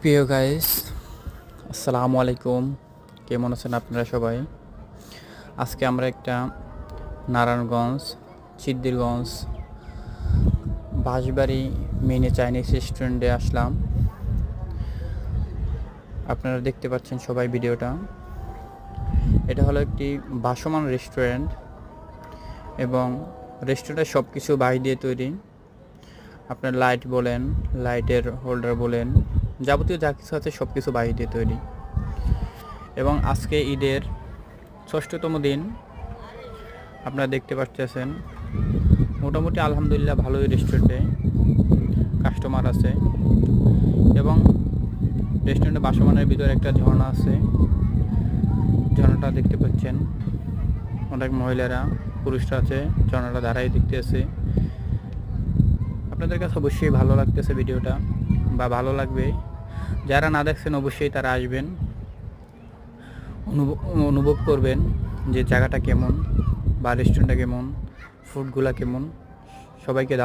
প্রিয় গাইস, আসসালামু আলাইকুম। কেমন আছেন আপনারা সবাই? আজকে আমরা একটা নারায়ণগঞ্জ সিদ্ধিরগঞ্জ বাঁশবাড়ি মিনি চাইনিজ রেস্টুরেন্টে আসলাম। আপনারা দেখতে পাচ্ছেন সবাই ভিডিওটা। এটা হলো একটি ভাসমান রেস্টুরেন্ট এবং রেস্টুরেন্টের সব কিছু বাঁশ দিয়ে তৈরি। আপনার লাইট বলেন, লাইটের হোল্ডার বলেন, যাবতীয় যা কিছু আছে সব কিছু বাঁশ দিয়ে তৈরি। এবং আজকে ঈদের ৬ষ্ঠতম দিন। আপনারা দেখতে পাচ্ছেন মোটামুটি আলহামদুলিল্লাহ ভালোই রেস্টুরেন্টে কাস্টমার আছে এবং রেস্টুরেন্টে বাসমানের ভিতরে একটা ঝর্ণা আছে। ঝর্ণাটা দেখতে পাচ্ছেন, অনেক মহিলারা পুরুষরা আছে ঝর্ণাটা ধারাই দেখতে আছে। আপনাদের কাছে অবশ্যই ভালো লাগতেছে ভিডিওটা বা ভালো লাগবে। যারা না দেখছেন অবশ্যই তারা আসবেন, অনুভব করবেন যে জায়গাটা কেমন বা রেস্টুরেন্টটা কেমন, ফুডগুলা কেমন। সবাইকে দাওয়াত